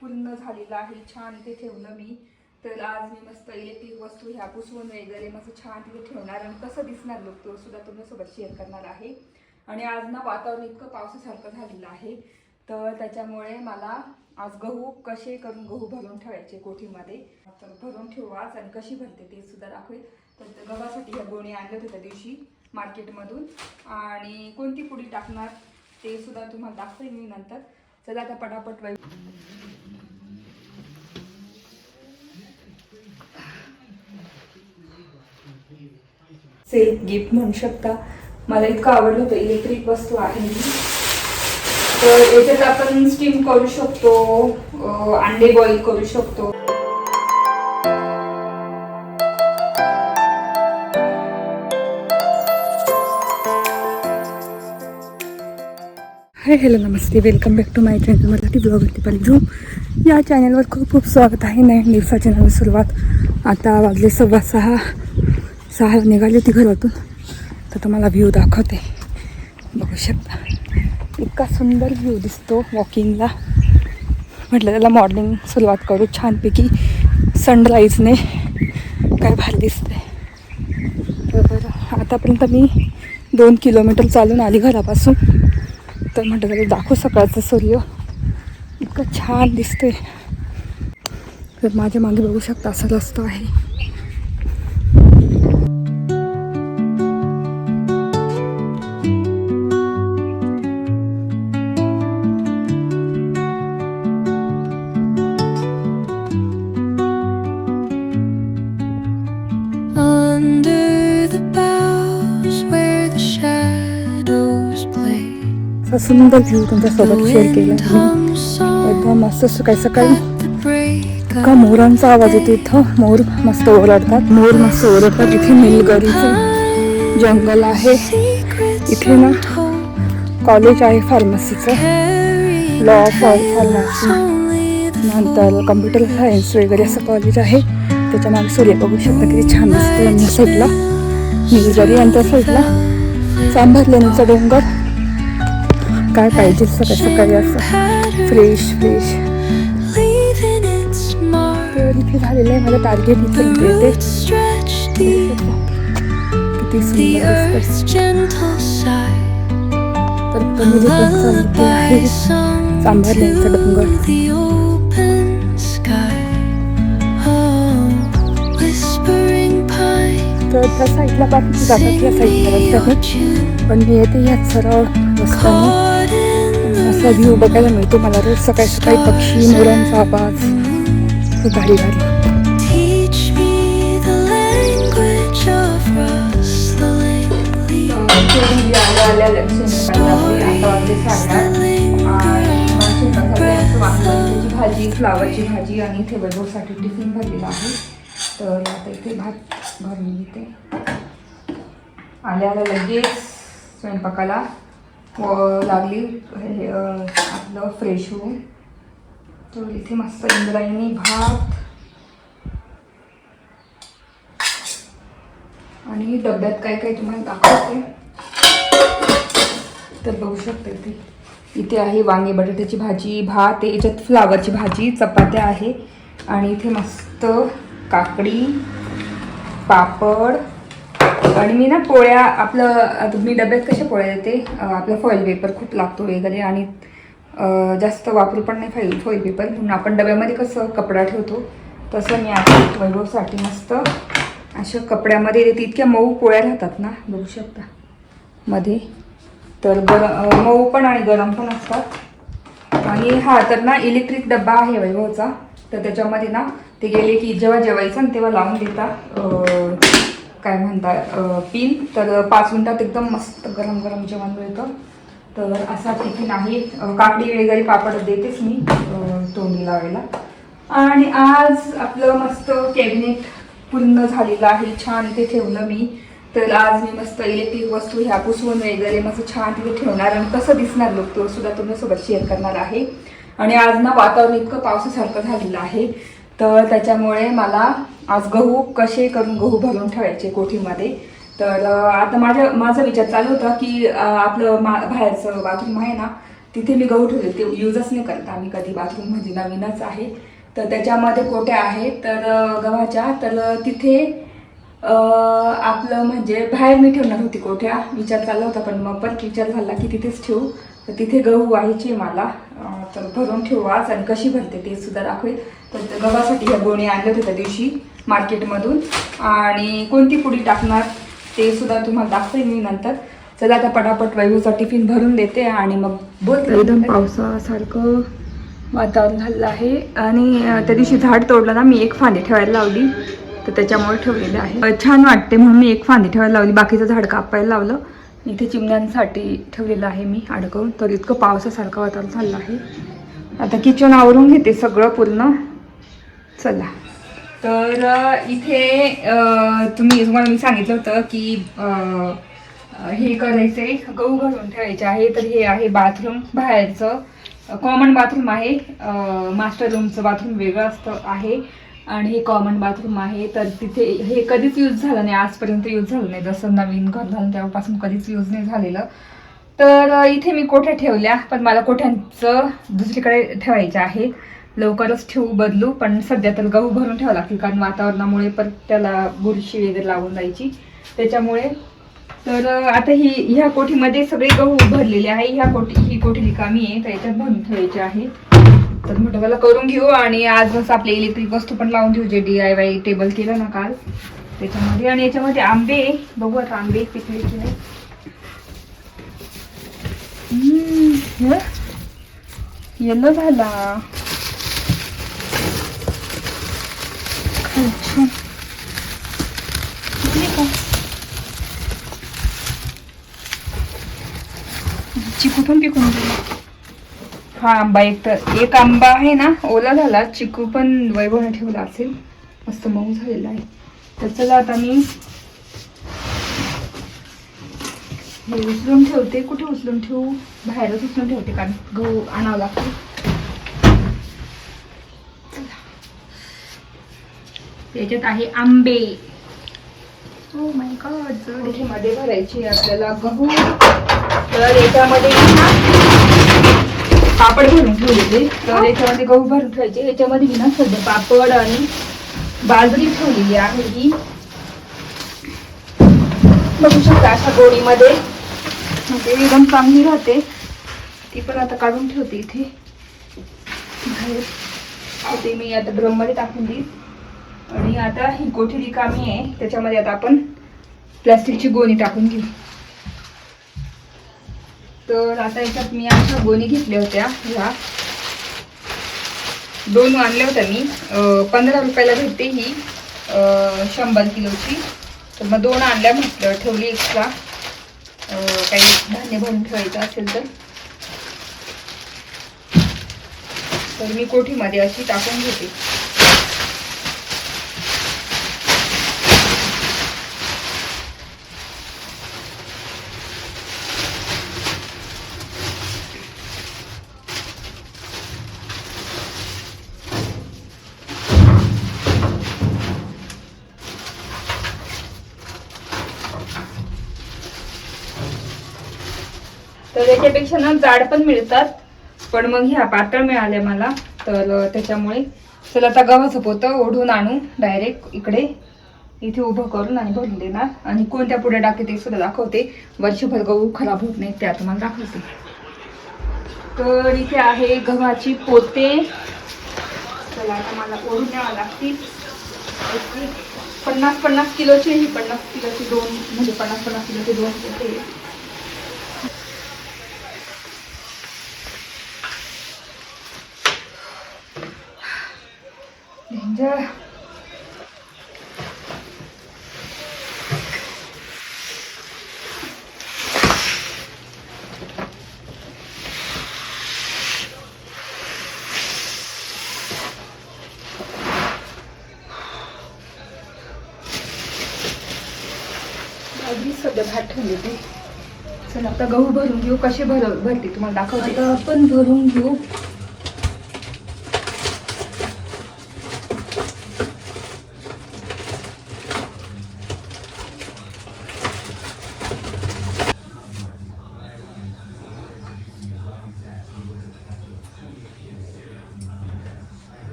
पूर्ण झालेलं आहे, छान इथे ठेवलं मी. तर आज मी मस्त इलेक्ट्रिक वस्तू ह्या पुसवून वगैरे मस्त छान तिथे ठेवणार आणि कसं दिसणार लोक तो सुद्धा तुमच्यासोबत शेअर करणार आहे. आणि आज ना वातावरण इतकं पावसासारखं झालेलं आहे, तर त्याच्यामुळे मला आज गहू कसे करून गहू भरून ठेवायचे कोठीमध्ये. तर भरून ठेवू आज आणि कशी भरते ते सुद्धा दाखवेल. तर गव्हासाठी ह्या गोणी आणल्या होत्या त्या दिवशी मार्केटमधून, आणि कोणती पुडी टाकणार ते सुद्धा तुम्हाला दाखवेल मी नंतर. चला आता पटापट सेल्फ गिफ्ट म्हणू शकता. मला इतकं आवडलं होतं. इलेक्ट्रिक वस्तू आहे तर याच्यात आपण स्टीम करू शकतो, अंडे बॉईल करू शकतो. हाय हॅलो नमस्ते, welcome back to my channel Marathi ब्लॉगवरती पण या चॅनलवर खूप खूप स्वागत आहे. नवीन दिवसाची नवीन सुरुवात. आता वाजले 6:15 निघाली होती घरातून, तर तुम्हाला व्ह्यू दाखवते. बघू शकता इतका सुंदर व्ह्यू दिसतो वॉकिंगला. म्हटलं त्याला मॉर्निंग सुरुवात करू छानपैकी सनराईजने. काय भारी दिसते. तर आतापर्यंत मी 2 किलोमीटर चालून आली घरापासून. तर म्हटलं त्याला दाखवू सकाळचं सूर्य इतकं छान दिसते. तर माझ्या मागे बघू शकता असा रस्ता आहे. सुंदर व्ह्यू तुमच्यासोबत शेअर केला मी. एकदम मस्त सकाळी सकाळी का मोरांचा आवाज येतो. इथं मोर मस्त ओरडतात. इथे निलगिरीचं जंगल आहे. इथे ना कॉलेज आहे फार्मसीचं, लॉ ऑफ फार्मसी, नंतर कम्प्युटर सायन्स वगैरे असं कॉलेज आहे. त्याच्या मागे सूर्य बघू शकता किती छान दिसतो. या साईडला निलगिरी आणि त्या साईडला चांभारलेणीचा डोंगर. काय पाहिजे सकाळी सकाळी असं फ्रेश. तर इथे झालेलं आहे माझं टार्गेट. इथे येते किती सुंदर दिसतं. तर मी जे चालते आहे चांभारलेणीचा डोंगर. तर त्या साईडला बाकी जातात या साईडला रस्त्याने, पण मी येते याच सरळ रस्त्याने. असा व्ह्यू बघायला मिळतो मला रोज सकाळी सकाळी. पक्षी, मोरांचा आवाज खूप भारी भारी. भाजी, फ्लावरची भाजी आणि इथे वैभवसाठी टिफिन भरलेला आहे. तर आता इथे भात भरून घेते. आल्याला लगेच स्वयंपाकाला लागली आपलं फ्रेश होऊन. तर इथे मस्त इंद्रायणी भात आणि डब्यात काय काय तुम्हाला दाखवते. तर बघू शकता इथे आहे वांगी बटाट्याची भाजी, भात, याच्यात फ्लावरची भाजी, चपात्या आहे आणि इथे मस्त काकडी, पापड. आणि मी ना पोळ्या आपलं मी डब्यात कशा पोळ्या देते, आपलं फॉईल पेपर खूप लागतो वगैरे आणि जास्त वापरू पण नाही फॉईल पेपर, म्हणून आपण डब्यामध्ये कसं कपडा ठेवतो तसं मी आता वैभवसाठी मस्त अशा कपड्यामध्ये देते. इतक्या मऊ पोळ्या राहतात ना, बघू शकता मध्ये. तर मऊ पण आणि गरम पण असतात. आणि हा तर ना इलेक्ट्रिक डब्बा आहे वैभवचा. तर त्याच्यामध्ये ना ते गेले की जेव्हा जेवायचं ना तेव्हा लावून देतात काय म्हणतात पिन. तर 5 मिनिटात एकदम मस्त गरम गरम जेवण मिळतं. तर असा टिफिन आहे. काकडी वगैरे पापड देतेच मी तोंडी लावायला. आणि आज आपलं मस्त कॅबिनेट पूर्ण झालेलं आहे, छान इथे ठेवलं मी. तर आज मी मस्त इलेक्ट्रिक वस्तू ह्या पुसवून वगैरे मस्त छान तिथे ठेवणार आणि कसं दिसणार लोक तो सुद्धा तुमच्यासोबत शेअर करणार आहे. आणि आज ना वातावरण इतकं पावसासारखं झालेलं आहे, तर त्याच्यामुळे मला आज गहू कसे करून गहू भरून ठेवायचे कोठीमध्ये. तर आता माझा विचार चालू होता की आपलं बाहेरचं बाथरूम आहे ना, तिथे मी गहू ठेवले, ते यूजच नाही करत आम्ही कधी, बाथरूम म्हणजे नवीनच आहे. तर त्याच्यामध्ये कोट्या आहेत तर गव्हाच्या, तर तिथे आपलं म्हणजे बाहेर मी ठेवणार होती कोठ्या, विचार चालला होता, पण मग परत विचार झाला की तिथेच ठेवू. तर तिथे गहू व्हायचे मला, तर भरून ठेवू आज, आणि कशी भरते ते सुद्धा दाखवेल. तर गव्हासाठी ह्या गोणी आणल्या होत्या त्या दिवशी मार्केटमधून, आणि कोणती पुडी टाकणार ते सुद्धा तुम्हाला दाखवेल मी नंतर. चला आता पटापट वैभवचा टिफिन भरून देते आणि मग बोलते. एकदम पावसासारखं वातावरण झालं आहे, आणि त्या दिवशी झाड तोडलं ना मी, एक फांदी ठेवायला लावली, तर त्याच्यामुळे ठेवलेलं आहे. छान वाटते म्हणून मी एक फांदी ठेवायला लावली, बाकीचं झाड कापायला लावलं. इथे चिमण्यांसाठी ठेवलेलं आहे मी अडकवून. तर इतकं पावसासारखं वातावरण झालं आहे. आता किचन आवरून घेते सगळं पूर्ण. चला, तर इथे तुम्हाला मी सांगितलं होतं की हे करायचे, गहू भरून ठेवायचे आहे. तर हे आहे बाथरूम, बाहेरचं कॉमन बाथरूम आहे. मास्टर रूमचं बाथरूम वेगळं असतं आहे, आणि हे कॉमन बाथरूम आहे. तर तिथे हे कधीच यूज झालं नाही, आजपर्यंत यूज झालं नाही. जसं नवीन घर झालं तेव्हापासून कधीच यूज नाही झालेलं. तर इथे मी कोठ्या ठेवल्या, पण मला कोठ्यांचं दुसरीकडे ठेवायचं आहे. लवकरच ठेवू, बदलू, पण सध्या तर गहू भरून ठेवावं लागतील, कारण वातावरणामुळे परत त्याला बुरशी वगैरे लागून जायची, त्याच्यामुळे. तर आता ह्या कोठीमध्ये सगळे गहू भरलेले आहे. ही कोठी रिकामी आहे, तर याच्यात भरून ठेवायचे आहे. तर म्हटलं मला करून घेऊ, आणि आज मस्त आपले इलेक्ट्रिक वस्तू पण लावून घेऊ, जे DIY टेबल केलं ना काल त्याच्यामध्ये. आणि याच्यामध्ये आंबे, बघू आता आंबे पिकले की नाही. येलो झाला. चिकू पण पिकून गेला. हा आंबा, एक आंबा आहे ना ओला झाला. चिकू पण वैभवने ठेवला असेल, मस्त मऊ झालेला आहे. तर चला आता मी हे उचलून ठेवते. कुठे उचलून ठेवू? बाहेरच उचलून ठेवते, कारण गहू आणावं लागतो. त्याच्यात आहे आंबे. Oh my God. मध्ये भरायची आपल्याला गहू. तर याच्यामध्ये पापड भरून ठेवलेले, तर याच्यामध्ये गहू भरून ठेवायचे. याच्यामध्ये ना सध्या पापड आणि बाजरी ठेवलेली आहे. ही बघू शकता अशा गोणीमध्ये, म्हणजे एकदम चांगली राहते. ती पण आता काढून ठेवते इथे बाहेर. ते मी आता ड्रम मध्ये टाकून देईल. आणि आता ही कोठी रिकामी आहे, त्याच्यामध्ये आता आपण प्लास्टिकची गोणी टाकून घेऊ. तर आता याच्यात मी अशा गोणी घेतल्या होत्या, ह्या 2 आणल्या होत्या मी. 15 रुपयाला भेटते ही 100 किलोची. तर मग 2 आणल्या, म्हटलं ठेवली एक्स्ट्रा, काही धान्य भरून ठेवायचं असेल तर. तर मी कोठीमध्ये अशी टाकून घेते. तर याच्यापेक्षा ना जाड पण मिळतात, पण मग ह्या पातळ मिळाल्या मला, तर त्याच्यामुळे. चला आता गव्हाचं पोतं ओढून आणू डायरेक्ट इकडे, इथे उभं करून आणि भरून देणार. आणि कोणत्या पुढे टाकते ते सुद्धा दाखवते. वर्षभर गहू खराब होत नाही त्या तुम्हाला दाखवते. तर इथे आहे गव्हाची पोते. चला आता मला ओढून न्यावं लागतील. 50-50 किलोची, ही 50 किलोची 2, म्हणजे 50-50 किलोचे 2 पोते. डेंजर. आधी सध्या भात ठेवले ते. चला आता गहू भरून घेऊ. कसे भरते तुम्हाला दाखवते. आता आपण भरून घेऊ.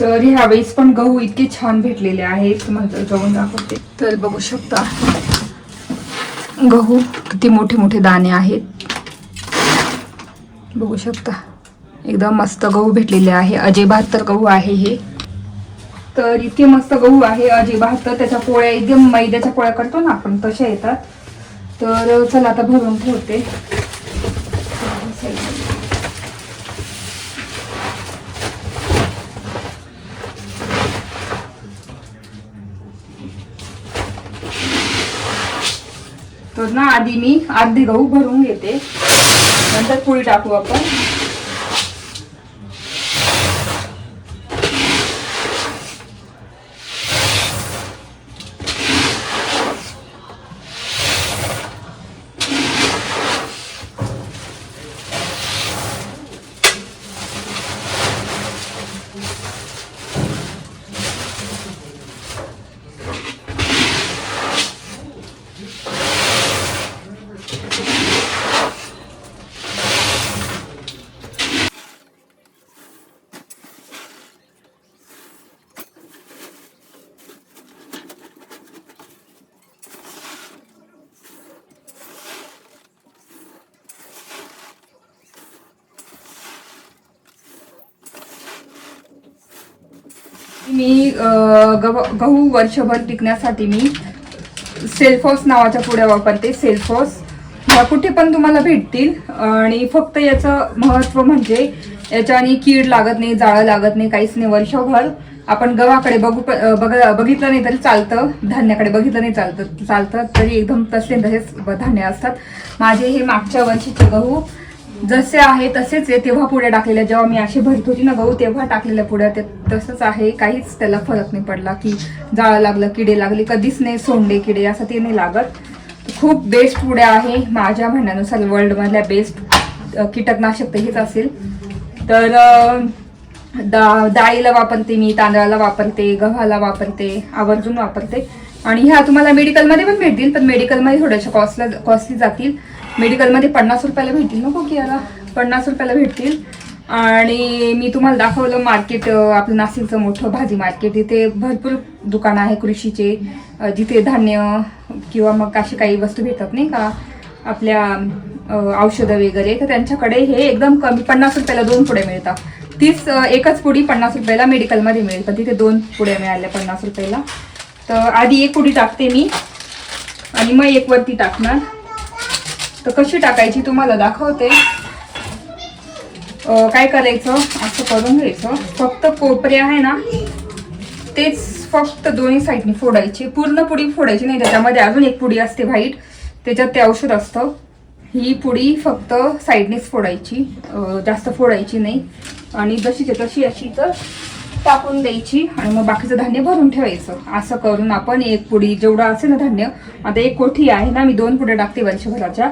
तर ह्यावेळेस पण गहू इतके छान भेटलेले आहेत, तुम्हाला जाऊन दाखवते. तर बघू शकता गहू किती मोठे मोठे दाणे आहेत, बघू शकता. एकदम मस्त गहू भेटलेले आहे. अजय 72 गहू आहे हे. तर इतके मस्त गहू आहे अजय 72. त्याच्या पोळ्या एकदम मैद्याच्या पोळ्या करतो ना आपण, तशा येतात. तर चला आता भरून ठेवते. तर ना आधी मी अर्धे गहू भरून घेते, नंतर पोळी टाकू आपण. मी गहू वर्षभर टिकण्यासाठी मी सेल्फॉस नावाच्या पुड्या वापरते. सेल्फॉस ह्या कुठे पण तुम्हाला भेटतील. आणि फक्त याचं महत्त्व म्हणजे याच्याने कीड लागत नाही, जाळं लागत नाही, काहीच नाही. वर्षभर आपण गव्हाकडे बघितलं नाही तरी चालतं, धान्याकडे बघितलं नाही चालतं तरी एकदम तसेच धान्य असतात. माझे हे मागच्या वर्षीचे गहू जसे आहे तसेच आहे. तेव्हा पुड्या टाकलेल्या, जेव्हा मी अशी भरत होती ना गहू तेव्हा टाकलेल्या पुड्या, ते तसंच आहे. काहीच त्याला फरक नाही पडला की जाळं लागलं, किडे लागले, कधीच नाही. सोंडे किडे असं ते नाही लागत. खूप बेस्ट पुड्या आहे माझ्या म्हणण्यानुसार. वर्ल्डमधल्या बेस्ट कीटकनाशक हेच असेल. तर डाळीला वापरते मी, तांदळाला वापरते, गव्हाला वापरते, आवर्जून वापरते. आणि ह्या तुम्हाला मेडिकलमध्ये पण भेटतील, पण मेडिकलमध्ये थोड्याशा कॉस्टली जातील. मेडिकलमध्ये 50 रुपयाला भेटतील, नको की याला 50 रुपयाला भेटतील. आणि मी तुम्हाला दाखवलं मार्केट, आपलं नाशिकचं मोठं भाजी मार्केट. इथे भरपूर दुकानं आहे कृषीचे, जिथे धान्य किंवा मग अशी काही वस्तू भेटतात नाही का, आपल्या औषधं वगैरे. तर त्यांच्याकडे हे एकदम कमी 50 रुपयाला 2 पुड्या मिळतात. एकच पुडी 50 रुपयाला मेडिकलमध्ये मिळेल, पण तिथे 2 पुड्या मिळाल्या 50 रुपयाला. तर आधी एक पुडी टाकते मी आणि मग एक वरती टाकणार. तर कशी टाकायची तुम्हाला दाखवते. काय करायचं, असं करून घ्यायचं. फक्त कोपरे आहे ना तेच फक्त दोन्ही साईडनी फोडायची. पूर्ण पुडी फोडायची नाही, त्याच्यामध्ये अजून एक पुडी असते व्हाईट, त्याच्यात ते औषध असतं. ही पुडी फक्त साईडनीच फोडायची, जास्त फोडायची नाही. आणि जशीच्या तशी अशी तर टाकून द्यायची आणि मग बाकीचं धान्य भरून ठेवायचं. असं करून आपण एक पुडी जेवढं असेल ना धान्य, आता एक कोठी आहे ना, मी 2 पुड्या टाकते वर्षभराच्या.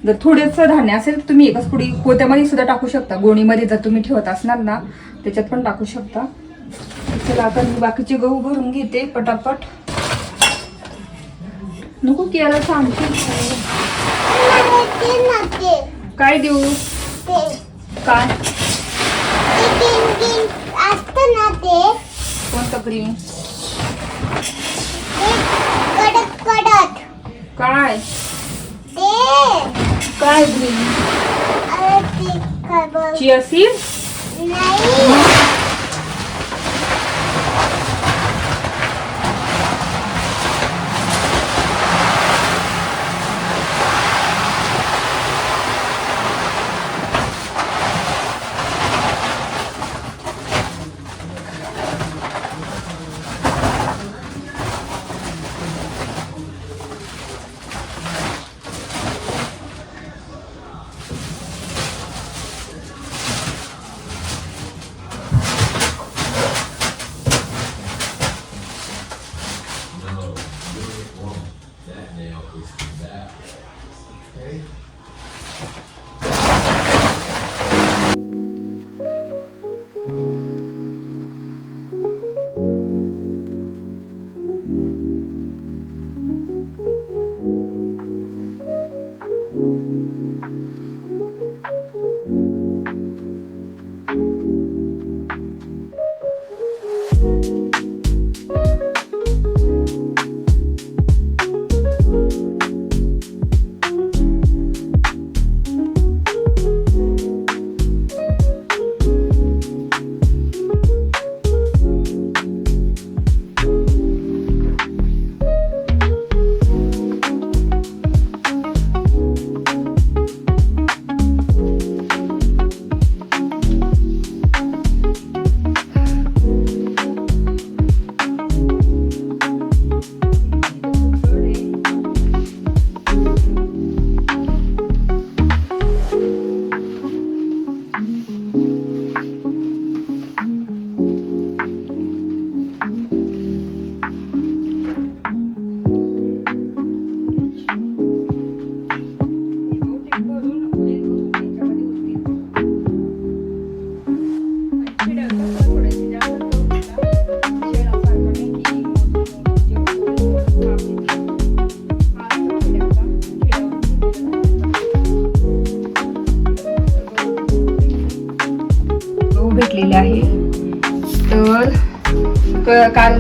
जर थोडंसं धान्य असेल तर तुम्ही एकच पुडी पोत्यामध्ये सुद्धा टाकू शकता. गोणीमध्ये जर तुम्ही ठेवत असणार ना त्याच्यात पण टाकू शकता. चला आता मी बाकीचे गहू भरून घेते पटापट. नको की याला सांगते काय देऊ, काय कोणतं ग्रीन, काय काय ग्रीन, चिया सीड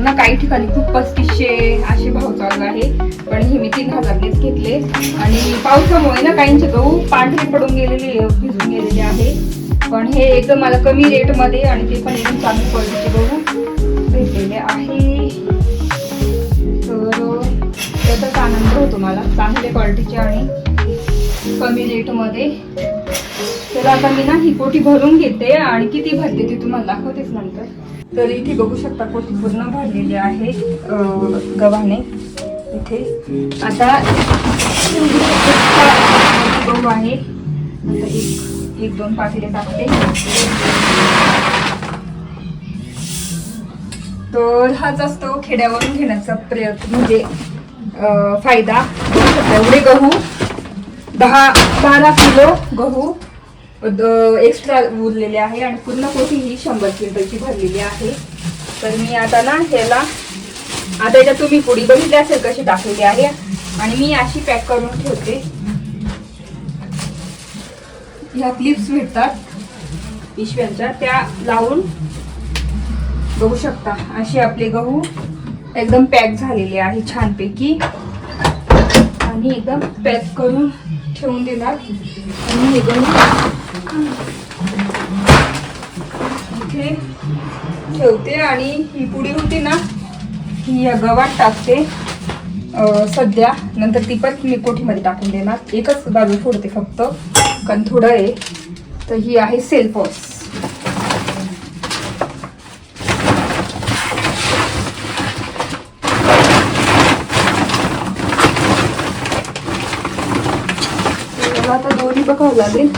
ना काही ठिकाणी खूप 3500 असे भाव चालू आहे, पण हे मी 3000नेच घेतले. आणि पावसामुळे ना काहींचे गहू पांढरे पडून गेलेले, भिजून गेलेले आहे. पण हे एकदम मला कमी रेटमध्ये आणि ते पण एकदम चांगली क्वालिटीचे गहू भेटलेले आहे. तर त्याचाच आनंद होतो मला, चांगल्या क्वालिटीचे आणि कमी रेटमध्ये. तर आता मी ना ही पोटी भरून घेते आणि किती भरते ते तुम्हाला दाखवतेच नंतर. तर इथे बघू शकता पोटी पूर्ण भरलेली आहे गव्हाने. इथे आता गहू आहे. आता एक दोन पातेले टाकते. तर हाच असतो खेड्यावरून घेण्याचा प्रयत्न, म्हणजे फायदा. एवढे गहू 10-12 किलो गहू एक्स्ट्रा उरलेले आहे आणि पूर्ण पोटी ही 100 क्विंटलची भरलेली आहे. तर मी आता ना ह्याला, आता याच्यात तुम्ही पोळी बघितली असेल कशी टाकलेली आहे, आणि मी अशी पॅक करून ठेवते. ह्या क्लिप्स भेटतात पिशव्यांच्या, त्या लावून बघू शकता असे आपले गहू एकदम पॅक झालेले आहे छानपैकी. आणि एकदम पॅक करून ठेवून देणार. आणि हे गहू इथे ठेवते आणि ही पुडी होती ना ही या गव्हात टाकते सध्या. नंतर ती पण मी कोठीमध्ये टाकून देणार. एकच बाजू फोडते फक्त, कारण थोडं आहे. तर ही आहे सेल्फॉस. आता दोन्ही बघावं लागेल.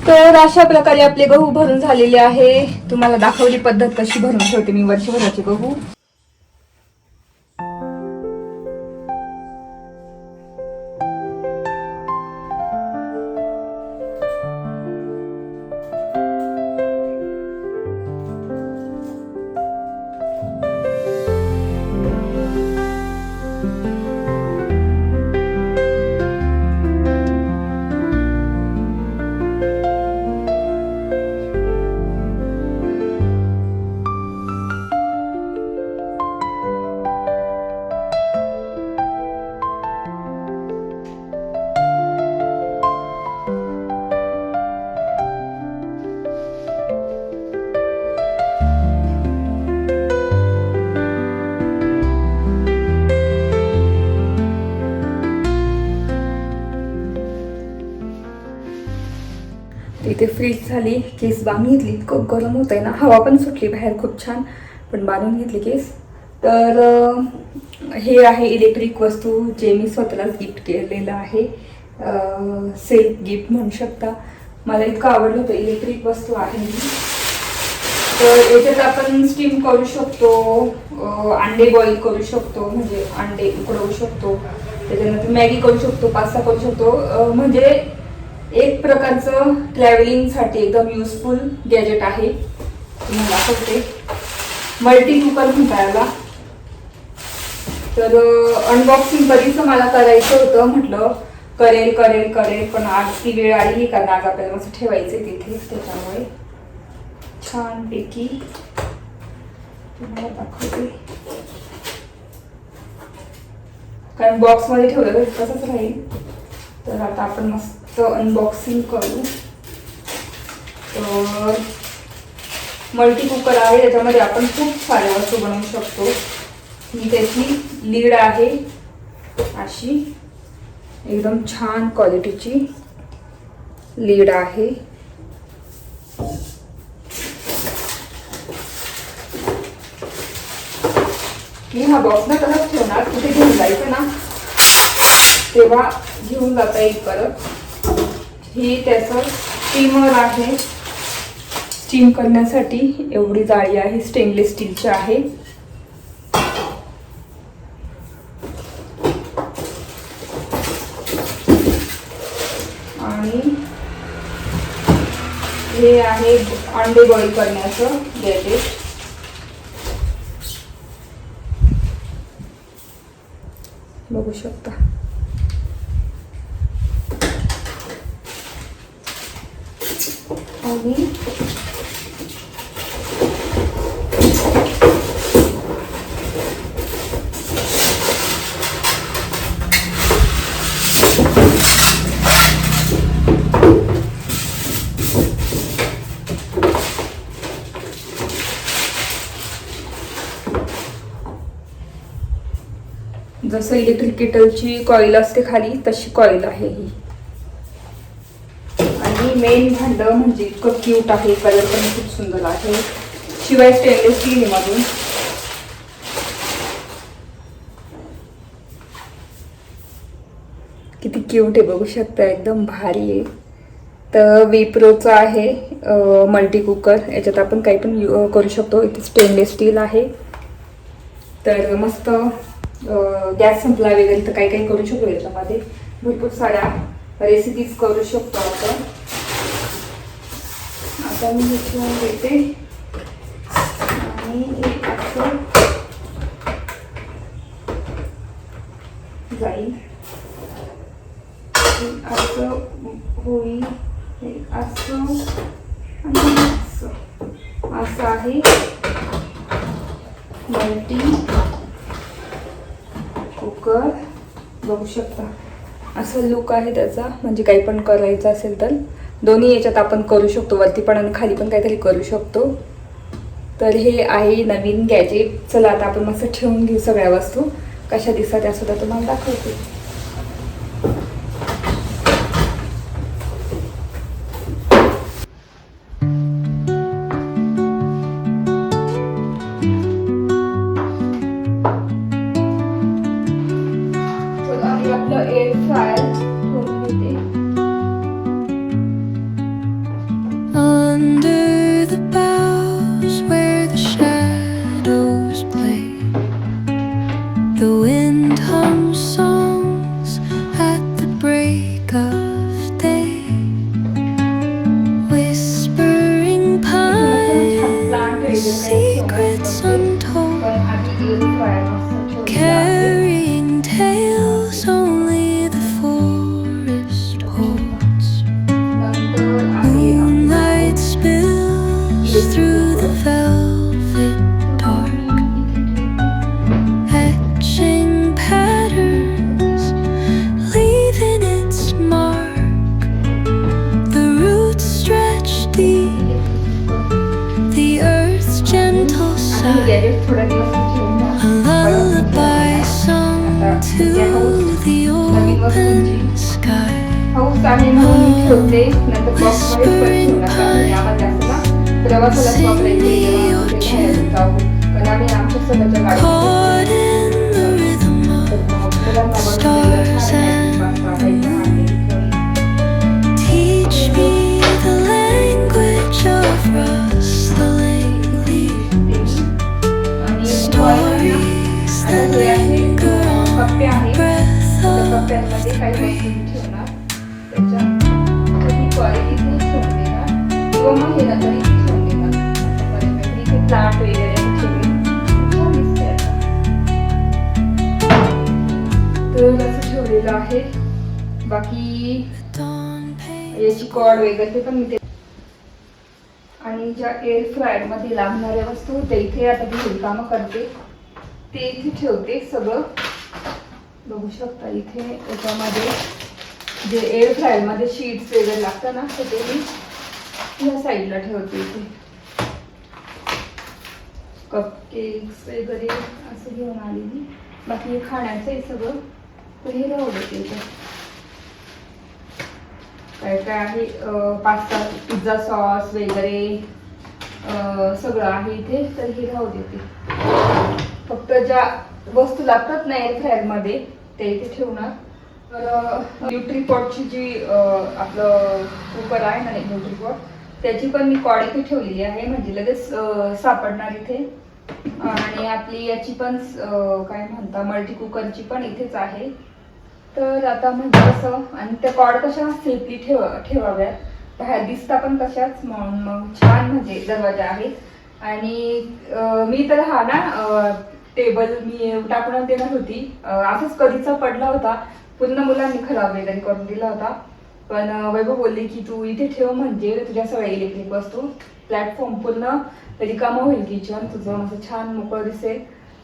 तर अशा प्रकारे आपले गहू भरून झालेले आहे. तुम्हाला दाखवली पद्धत कशी भरून ठेवते मी वर्षभराचे गहू. इथे फ्रीज झाली, केस बांधून घेतली. खूप गरम होत आहे ना, हवा पण सुटली बाहेर खूप छान, पण बांधून घेतली केस. तर हे आहे इलेक्ट्रिक वस्तू जे मी स्वतःलाच गिफ्ट केलेलं आहे. सेल्फ गिफ्ट म्हणू शकता. मला इतकं आवडलं होतं. इलेक्ट्रिक वस्तू आहे. तर याच्यात आपण स्टीम करू शकतो, अंडे बॉईल करू शकतो, म्हणजे अंडे उकडवू शकतो. त्याच्यानंतर मॅगी करू शकतो, पास्ता करू शकतो. म्हणजे एक प्रकारचं ट्रॅव्हलिंगसाठी एकदम युजफुल गॅजेट आहे. तुम्हाला दाखवते. मल्टी कुकर म्हणता याला. तर अनबॉक्सिंग कधीच मला करायचं होतं. म्हटलं करेल पण आज ती वेळ आली, कारण आज आपल्याला असं ठेवायचं तिथे. त्याच्यामुळे छानपैकी तुम्हाला दाखवते. कारण बॉक्समध्ये ठेवलं तर तसंच राहील. तर आता आपण मस्त अनबॉक्सिंग करू. तर मल्टी कुकर आहे, त्याच्यामध्ये आपण खूप साऱ्या वस्तू बनवू शकतो. ही त्याची लीड आहे, अशी एकदम छान क्वालिटीची लीड आहे. मी हा बॉक्स ना तसंच ठेवणार. कुठे घेऊन जायचं ना तेव्हा घेऊन जाता येईल परत. ही त्याचं स्टीमर आहे. स्टीम करण्यासाठी एवढी जाळी आहे, स्टेनलेस स्टीलची आहे. आणि हे आहे अंडे बॉईल करण्याचं गॅजेट. बघू शकता. आणि जसं इलेक्ट्रिक केटलची कॉईल असते खाली तशी कॉईल आहे ही. आणि मेन भांडं म्हणजे इतकं क्यूट आहे, कलर पण खूप सुंदर आहे, शिवाय स्टेनलेस स्टील आहे मधून. किती क्यूट आहे बघू शकता, एकदम भारी आहे. तर विप्रोचं आहे मल्टी कुकर. याच्यात आपण काही पण करू शकतो. इथे स्टेनलेस स्टील आहे. तर मस्त गॅस संपला वगैरे तर काही काही करू शकतो. याच्यामध्ये भरपूर साऱ्या रेसिपीज करू शकतो आपण. आता मी हे ठेवून देते आणि एक असं जाईल, असं होईल, असं आणि असं आहे मल्टी कुकर. बघू शकता असं लुक आहे त्याचा. म्हणजे काही पण करायचं असेल तर दोन्ही याच्यात आपण करू शकतो, वरती पण आणि खाली पण काहीतरी करू शकतो. तर हे आहे नवीन गॅजेट. चला आता आपण मस्त ठेवून घेऊ सगळ्या वस्तू. कशा दिसतात त्या सुद्धा तुम्हाला दाखवते. आपलं एअर फ्रायर ठेवून घेते. Under the boughs where the shadows play, the wind hums songs at the break of day, whispering pines, secrets untold, carrying tales only the forest holds. Moonlight spills through the velvet dark, etching patterns, leaving its mark. The roots stretch deep, the earth's gentle sigh, a lullaby sung to the open sky. House आहे म्हणून मी ठेवते. नंतर बॉक्समध्ये पण ठेवू नका. आणि आम्हाला जास्त ना प्रवासाला वापरायचे जाऊ, कारण आम्ही आमच्या स्वतःच्या Caught in the rhythm of stars and teach me the language of rustling leaves, stories that linger on the breath of कप्प्यांमध्ये काही वस्तू ठेवणार. त्याच्या कधी कॉईल इथे ठेवून देणार किंवा मग हे नंतर इथे ठेवून देणार. अशापर्यंत इथे प्लांट वगैरे ठेवून छान दिसते आता. तर असं ठेवलेलं आहे. बाकी याची कॉर्ड वगैरे ते पण मी ते. आणि ज्या एअर फ्रायर मध्ये लागणाऱ्या वस्तू होत्या इथे आता मी कामं करते ते इथे ठेवते सगळं. बघू शकता इथे याच्यामध्ये जे एअर फ्रायर मध्ये शीट्स वगैरे लागतात ना तर ते मी या साईडला ठेवते. इथे कपकेक्स वगैरे असं घेऊन आलेली. बाकी हे खाण्याचं आहे सगळं तर हे राहू देते. काय काय आहे पास्ता पिझ्झा सॉस वगैरे सगळं आहे इथे तर हे राहू देते. फक्त ज्या वस्तू लागतात ना एअर फ्रायर मध्ये ते इथे ठेवणार. तर न्यूट्रीपॉटची जी आपलं कुकर आहे ना न्यूट्रीपॉट त्याची पण मी कॉड इथे ठेवलेली आहे म्हणजे लगेच सापडणार इथे. आणि आपली याची पण काय म्हणता मल्टी कुकरची पण इथेच आहे. तर आता म्हणजे कसं आणि त्या कॉड कशा सेफली ठेवाव्यात बाहेर दिसता पण कशाच म्हणून मग छान म्हणजे दरवाजा आहे. आणि मी तर हा ना टेबल मी टाकून देणार होती असंच कधीचा पडला होता पूर्ण मुलांनी खराब वगैरे करून दिला होता. पण वैभव बोलली की तू इथे ठेव म्हणजे तुझ्या सगळ्या इलेक्ट्रिक वस्तू प्लॅटफॉर्म पूर्ण रिकामं होईल किचन तुझं असं छान मोकळं दिसेल.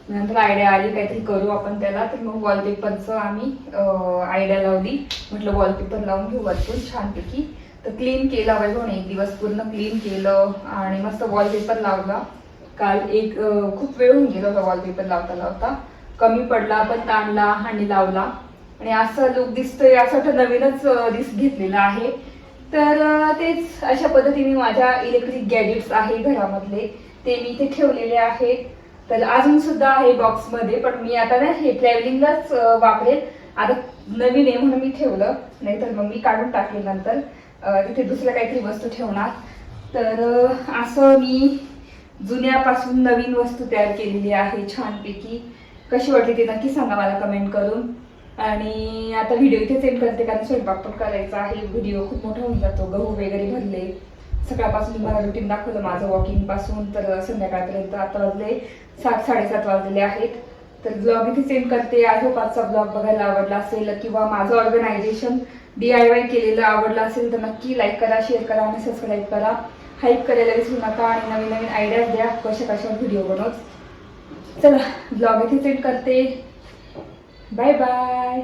नंतर आयडिया आली काहीतरी करू आपण त्याला तर मग वॉलपेपरचं आम्ही आयडिया लावली. म्हटलं वॉलपेपर लावून घेऊ वरतून छानपैकी. तर क्लीन केला वैभवने एक दिवस पूर्ण क्लीन केलं आणि मस्त वॉलपेपर लावला. काल एक खूप वेळ होऊन गेला होता वॉलपेपर लावता लावता कमी पडला पण ताणला आणि लावला आणि असं लुक दिसतोय, असं वाटतं नवीनच घेतलेला आहे. तर तेच अशा पद्धतीने माझ्या इलेक्ट्रिक गॅजेट्स आहे घरामधले ते मी इथे ठेवलेले आहेत. तर अजून सुद्धा आहे बॉक्समध्ये, पण मी आता ना हे ट्रॅव्हलिंगलाच वापरेल. आता नवीन आहे म्हणून मी ठेवलं, नाहीतर मग मी काढून टाकले नंतर तिथे दुसऱ्या काहीतरी वस्तू ठेवणार. तर असं मी जुन्यापासून नवीन वस्तू तयार केलेली आहे छानपैकी. कशी वाटली ते नक्की सांगा मला कमेंट करून. आणि आता व्हिडिओ इथे सेंड करते कारण स्वयंपाक पण करायचा आहे. व्हिडिओ खूप मोठा होऊन जातो. गहू वगैरे भरले, सकाळपासून मला रुटीन दाखवलं माझं वॉकिंग पासून तर संध्याकाळपर्यंत. आता वाजले 7-7:30 वाजलेले आहेत. तर ब्लॉग इथे सेंड करते. आय होप आजचा ब्लॉग बघायला आवडला असेल किंवा माझं ऑर्गनायझेशन DIY केलेलं आवडलं असेल तर नक्की लाईक करा, शेअर करा आणि सबस्क्राईब करा. हाईप करायला विसरू नका आणि नवीन नवीन आयडियाज द्या कशा व्हिडिओ बनवत. चला ब्लॉग इथे सेंड करते. Bye bye.